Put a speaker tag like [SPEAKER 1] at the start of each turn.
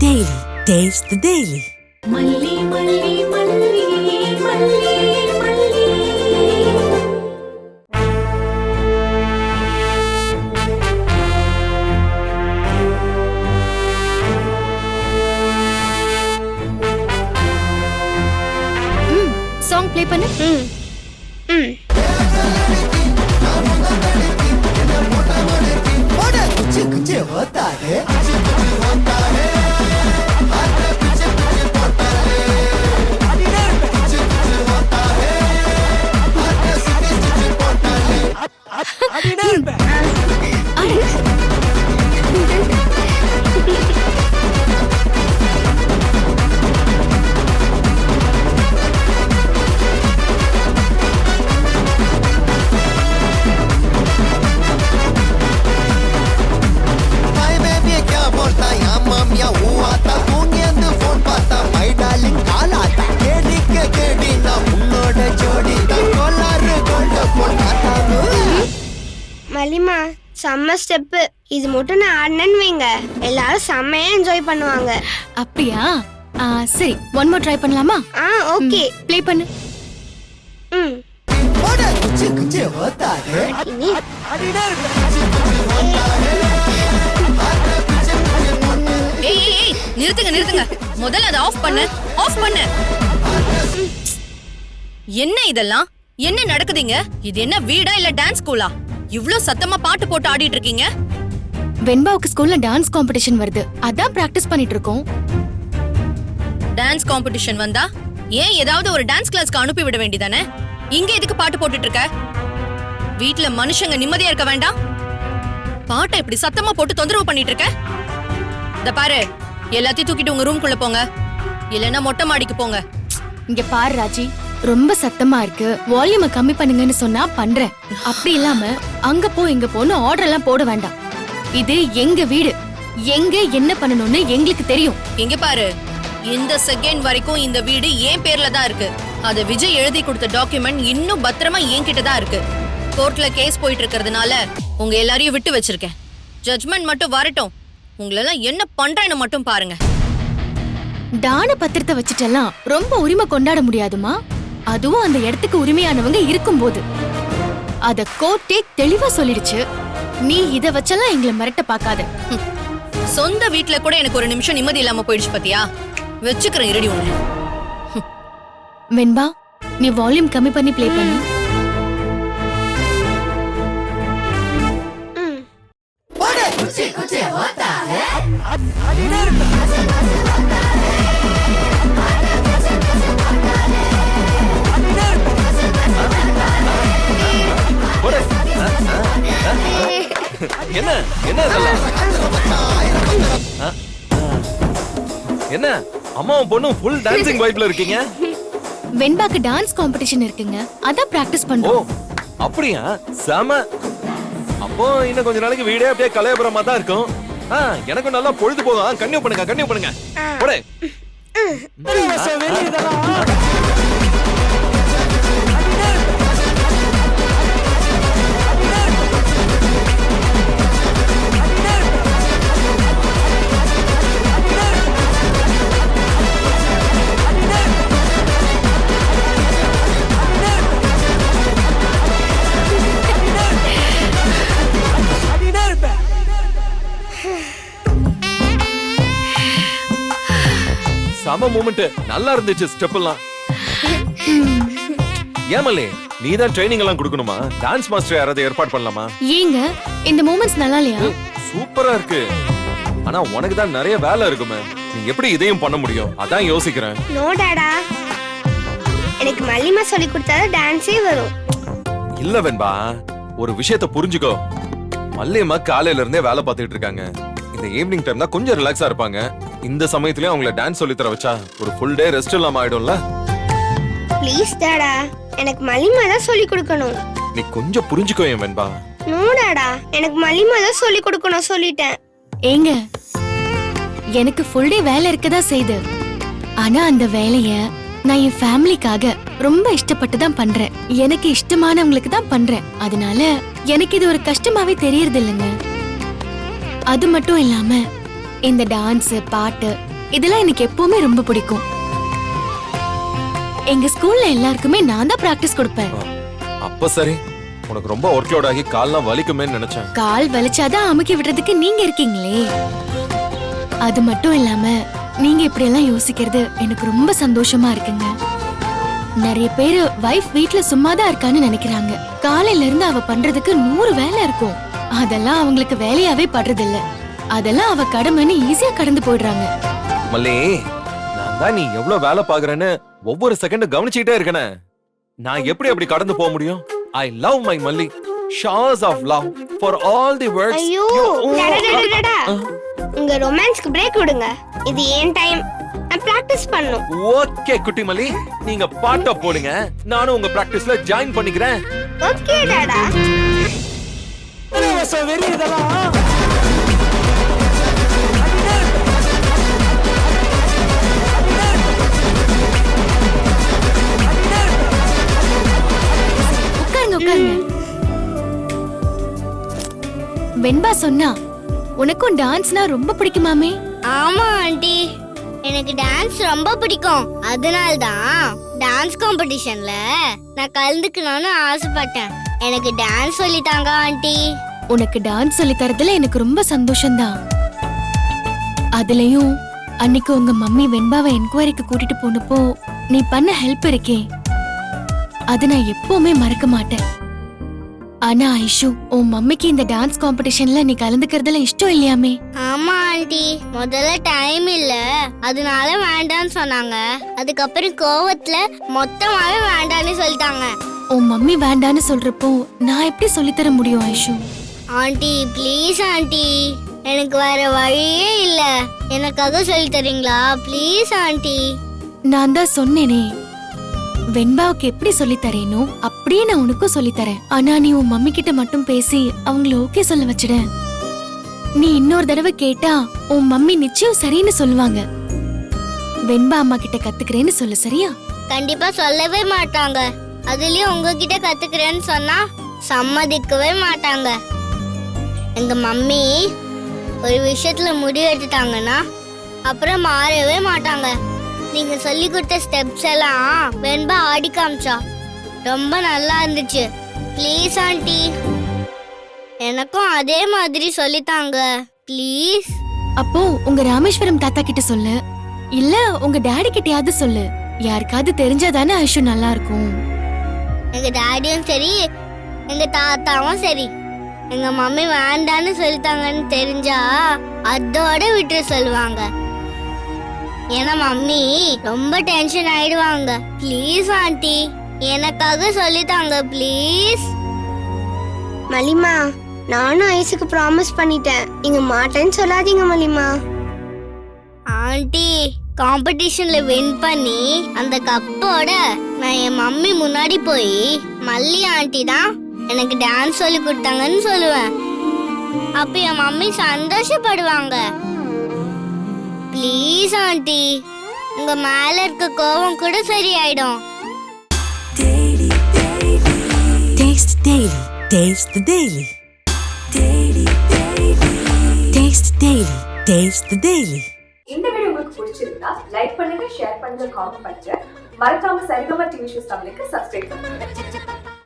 [SPEAKER 1] Daily. Taste the Daily.
[SPEAKER 2] மல்லி மல்லி மல்லி மல்லி மல்லி.
[SPEAKER 3] சாங் ப்ளே பண்ணு.
[SPEAKER 4] மல்லிமா செம்ம ஸ்டெப்பு. இது மட்டும் நான் ஆடினேன்னு வைங்க, எல்லாரும் செம்மையா என்ஜாய் பண்ணுவாங்க.
[SPEAKER 3] அப்படியா? சரி, ஒன் மோர் ட்ரை பண்ணலாமா?
[SPEAKER 4] ஓகே,
[SPEAKER 3] ப்ளே பண்ணு.
[SPEAKER 5] நிறுத்துங்க. முதல்ல அதை ஆஃப் பண்ணு. என்ன இதெல்லாம்? என்ன நடக்குதுங்க? இது என்ன வீடா இல்ல டான்ஸ் ஸ்கூலா? இவ்ளோ சத்தமா பாட்டு போட்டு ஆடிட்டு இருக்கீங்க.
[SPEAKER 3] வெண்பாவுக்கு ஸ்கூல்ல டான்ஸ் காம்படிஷன் வருது, அதான் பிராக்டிஸ் பண்ணிட்டு இருக்கோம்.
[SPEAKER 5] டான்ஸ் காம்படிஷன் வந்தா ஏன் ஏதாவது ஒரு டான்ஸ் கிளாஸ்க்கு அனுப்பி விட வேண்டியதானே? இங்க எதுக்கு பாட்டு போட்டுட்டு இருக்க? வீட்ல மனுஷங்க நிம்மதியா இருக்க வேண்டாம்? பாட்டை இப்படி சத்தமா போட்டு தொந்தரவு பண்ணிட்டு இருக்க. இத பாரு, எல்லாத்தையும் தூக்கிட்டு உங்க ரூம்குள்ள போங்க, இல்லைன்னா மொட்டை மாடிக்கு போங்க.
[SPEAKER 3] இங்க பாரு ராஜி, ரொம்ப சத்தமா இருக்கு, வால்யூமை கம்மி பண்ணுங்கன்னு சொன்னா பண்றேன். அப்படி இல்லாம அங்க போ இங்க போன்னு ஆர்டர் எல்லாம் போட வேண்டாம். இது எங்க வீடு, எங்க என்ன பண்ணணும்னு எங்களுக்கு தெரியும்.
[SPEAKER 5] இங்க பாரு, இந்த செகண்ட் வரைக்கும் இந்த வீடு என் பேர்ல தான் இருக்கு. அத விஜய் எழுதி கொடுத்த டாக்குமெண்ட் இன்னும் பத்திரமா என்கிட்ட தான் இருக்கு. கோர்ட்ல கேஸ் போயிட்டு இருக்கிறதுனால உங்க எல்லாரையும் விட்டு வச்சிருக்கேன். ஜட்மெண்ட் மட்டும் வரட்டும், உங்களெல்லாம் என்ன பண்றேன்னு மட்டும் பாருங்க.
[SPEAKER 3] தான பத்திரத்தை வச்சுட்டெல்லாம் ரொம்ப உரிமை கொண்டாட முடியாதுமா. அதுவும் அந்த இடத்துக்கு உரிமையானவங்க இருக்கும்போது. அத கோர்ட்டே தெளிவா சொல்லிடுச்சு. நீ இத வச்செல்லாம் எங்களை மிரட்ட பாக்காத.
[SPEAKER 5] சொந்த வீட்டுல கூட எனக்கு ஒரு நிமிஷம் நிம்மதி இல்லாம போயிடுச்சு பாத்தியா? வச்சுக்கிறேன் இருடி ஒண்ணு.
[SPEAKER 3] வெண்பா, நீ வால்யூம் கம்மி பண்ணி ப்ளே பண்ணு.
[SPEAKER 6] என்ன இதெல்லாம்? என்ன அம்மாவும் பொண்ணும் ஃபுல் டான்சிங் வைப்ல இருக்கீங்க?
[SPEAKER 3] வெண்பாக்கு டான்ஸ் காம்படிஷன் இருக்குங்க, அதான் பிராக்டிஸ்
[SPEAKER 6] ஓ
[SPEAKER 3] பண்றோம்.
[SPEAKER 6] அப்படியா? செம. அப்போ இன்னும் கொஞ்ச நாளைக்கு வீடே அப்படியே கலையபுரமா தான் இருக்கும். எனக்கும் நல்லா பொழுது போகும். கன்னியூ பண்ணுங்க. போடே. சம மூமெண்ட், நல்லா இருந்துச்சு ஸ்டெப் எல்லாம். ஏமலே, நீ தான் ட்ரைனிங் எல்லாம் கொடுக்கணுமா? டான்ஸ் மாஸ்டர் யாராவது ஏற்பாடு பண்ணலாமா?
[SPEAKER 3] ஏங்க இந்த மூமெண்ட்ஸ் நல்லா இல்லையா?
[SPEAKER 6] சூப்பரா இருக்கு. ஆனா உனக்கு தான் நிறைய வேலை இருக்குமே, நீ எப்படி இதையும் பண்ண முடியும்? அதான் யோசிக்கிறேன்.
[SPEAKER 4] நோ டாடா, எனக்கு மல்லிமா சொல்லி கொடுத்தாதான் டான்ஸே வரும்.
[SPEAKER 6] இல்ல வெண்பா, ஒரு விஷயத்தை புரிஞ்சுக்கோ. மல்லியம்மா காலையில இருந்தே வேலை பார்த்துட்டு இருக்காங்க. இந்த ஈவினிங் டைம் தான் கொஞ்சம் ரிலாக்ஸா இருப்பாங்க. இந்த சமயத்துலயும் அவங்கள டான்ஸ் சொல்லி தர வச்சா ஒரு ஃபுல் டே ரெஸ்ட் இல்லாம ஆயிடும்ல.
[SPEAKER 4] ப்ளீஸ் டாடா, எனக்கு மல்லிமா தான் சொல்லி கொடுக்கணும்.
[SPEAKER 6] நீ கொஞ்சம் புரிஞ்சுக்கோ என் வெண்பா.
[SPEAKER 4] நோ டாடா, எனக்கு மல்லிமா தான் சொல்லி கொடுக்கணும் சொல்லிட்டேன்.
[SPEAKER 3] ஏங்க, எனக்கு ஃபுல் டே வேலை இருக்கதா செய்து. ஆனா அந்த வேலைய நான் என் ஃபேமிலிக்காக ரொம்ப இஷ்டப்பட்டு தான் பண்றேன். எனக்கு இஷ்டமானவங்களுக்கு தான் பண்றேன். அதனால எனக்கு இது ஒரு கஷ்டமாவே தெரியறது இல்லைங்க. அது மட்டும் இல்லாம இந்த டான்ஸ் பாட்டு இதெல்லாம் எனக்கு எப்பவுமே ரொம்ப பிடிக்கும். எங்க ஸ்கூல்ல எல்லாருக்குமே நான் தான் பிராக்டிஸ் கொடுப்பேன்.
[SPEAKER 6] அப்ப சரி, உனக்கு ரொம்ப ஒர்க் லோட் ஆகி கால்லாம் வலிக்குமேன்னு நினைச்சேன்.
[SPEAKER 3] கால் வலிச்சாதான் அமுக்கி விடுறதுக்கு நீங்க இருக்கீங்களே. அது மட்டும் இல்லாம நீங்க இப்படி எல்லாம் யோசிக்கிறது எனக்கு ரொம்ப சந்தோஷமா இருக்குங்க. நிறைய பேரு வைஃப் வீட்ல சும்மாதான் இருக்கான்னு நினைக்கிறாங்க. காலையில இருந்து அவ பண்றதுக்கு 100 வேலை இருக்கும். அதெல்லாம் அவங்களுக்கு வேலையாவே படுறது இல்ல. அதெல்லாம் அவ கடமைன்னு ஈஸியா கடந்து போயிடுறாங்க.
[SPEAKER 6] மல்லி, நான் தான் நீ எவ்வளவு வேலை பாக்குறேன்னு ஒவ்வொரு செகண்ட் கவனிச்சுட்டே இருக்கனே. நான் எப்படி அப்படி கடந்து போக முடியும்? I love my மல்லி. Showers of love for all the words.
[SPEAKER 4] ஐயோ டடடடடடா. உங்க ரொமான்ஸ்க்கு பிரேக் விடுங்க. இது ஏன் டைம். நான் பிராக்டிஸ் பண்ணனும்.
[SPEAKER 6] ஓகே குட்டி மல்லி, நீங்க பாட்ட போடுங்க. நானும் உங்க பிராக்டிஸ்ல ஜாயின் பண்ணிக்கிறேன்.
[SPEAKER 4] ஓகே டாடா.
[SPEAKER 3] உட்காருங்க உட்காருங்க. வெண்பா சொன்னா உனக்கும் டான்ஸ்னா ரொம்ப பிடிக்குமாமே?
[SPEAKER 7] ஆமா ஆண்டி, எனக்கு டான்ஸ் ரொம்ப பிடிக்கும். அதனால்தான் டான்ஸ் காம்படிஷன்ல நான் கலந்துக்கணும்னு ஆசைப்பட்டேன். எனக்கு டான்ஸ் சொல்லித்தாங்க ஆண்டி.
[SPEAKER 3] உனக்கு டான்ஸ் சொல்லி தரதுல எனக்கு ரொம்ப சந்தோஷம்தான். அதுலயும் அன்னைக்கு உங்க மம்மி வெண்பாவை என்கொயரிக்கு கூட்டிட்டு போனப்போ நீ பண்ண ஹெல்ப் இருக்கே, அது நான் எப்பவுமே மறக்க மாட்டேன். ஆனா ஐஷு, உன் மம்மிக்கு இந்த டான்ஸ் காம்படிஷன்ல நீ கலந்துக்கிறதுல இஷ்டம் இல்லையாமே?
[SPEAKER 7] ஆமா ஆண்டி, முதல்ல டைம் இல்ல, அதனால வேண்டான்னு சொன்னாங்க. அதுக்கப்புறம் கோவத்துல மொத்தமாவே வேண்டான்னு சொல்லிட்டாங்க.
[SPEAKER 3] உன் மம்மி வேண்டான்னு சொல்றப்போ நான் எப்படி சொல்லித்தர முடியும் ஐஷு?
[SPEAKER 7] ஆண்டி ப்ளீஸ் ஆண்டி, எனக்கு வேற வழியே இல்ல. எனக்காக சொல்லி தரீங்களா ப்ளீஸ் ஆண்டி?
[SPEAKER 3] நான் தான் சொன்னேனே, வெண்பாவுக்கு எப்படி சொல்லி தரேனோ அப்படியே நான் உனக்கும் சொல்லி தரேன். ஆனா நீ உன் மம்மி கிட்ட மட்டும் பேசி அவங்கள ஓகே சொல்ல வச்சிட. நீ இன்னொரு தடவை கேட்டா உன் மம்மி நிச்சயம் சரின்னு சொல்லுவாங்க. வெண்பா அம்மா கிட்ட கத்துக்கிறேன்னு சொல்லு, சரியா?
[SPEAKER 7] கண்டிப்பா சொல்லவே மாட்டாங்க. அதுலயும் உங்ககிட்ட கத்துக்கிறேன்னு சொன்னா சம்மதிக்கவே மாட்டாங்க. எங்க மம்மி ஒரு விஷயத்துல முடிவு எடுத்துட்டாங்கன்னா அப்புறம் மாறவே மாட்டாங்க. நீங்க சொல்லி கொடுத்த ஸ்டெப்ஸ் எல்லாம் வெண்பா ஆடி காமிச்சா ரொம்ப நல்லா இருந்துச்சு. ப்ளீஸ் ஆண்டி, எனக்கும் அதே மாதிரி சொல்லித்தாங்க ப்ளீஸ்.
[SPEAKER 3] அப்போ உங்க ராமேஸ்வரம் தாத்தா கிட்ட சொல்லு, இல்ல உங்க டாடி கிட்டயாவது சொல்லு. யாருக்காவது தெரிஞ்சாதானே ஐஷு நல்லா இருக்கும்.
[SPEAKER 7] எங்க டாடியும் சரி எங்க தாத்தாவும் சரி எங்க மம்மி வேண்டான்னு சொல்லித்தாங்கன்னு தெரிஞ்சா அதோட விட்டு சொல்லுவாங்க. ஏன்னா மம்மி ரொம்ப டென்ஷன் ஆயிடுவாங்க. ப்ளீஸ் ஆண்டி, எனக்காக சொல்லித்தாங்க ப்ளீஸ்.
[SPEAKER 4] மலிமா, நானும் ஐஸுக்கு ப்ராமிஸ் பண்ணிட்டேன். நீங்க மாட்டேன்னு சொல்லாதீங்க மலிமா.
[SPEAKER 7] ஆண்டி, காம்படிஷன்ல வின் பண்ணி அந்த கப்போட நான் என் மம்மி முன்னாடி போய் மல்லி ஆண்டி தான் எனக்கு டான்ஸ் சொல்லி கொடுத்தாங்கன்னு சொல்லுவேன். அப்ப என் மம்மி சந்தோஷப்படுவாங்க. ப்ளீஸ் ஆண்டி, உங்க மேல இருக்க கோவம் கூட சரியாயிடும்.
[SPEAKER 1] Taste the Daily. Taste the Daily. Taste the Daily. Taste the Daily.
[SPEAKER 8] இந்த வீடியோ உங்களுக்கு பிடிச்சிருந்தா லைக் பண்ணுங்க, ஷேர் பண்ணுங்க, காமெண்ட் பண்ணுங்க. மறக்காம சரிகமா டிவி ஷோஸ் தமிழுக்கு சப்ஸ்கிரைப் பண்ணுங்க.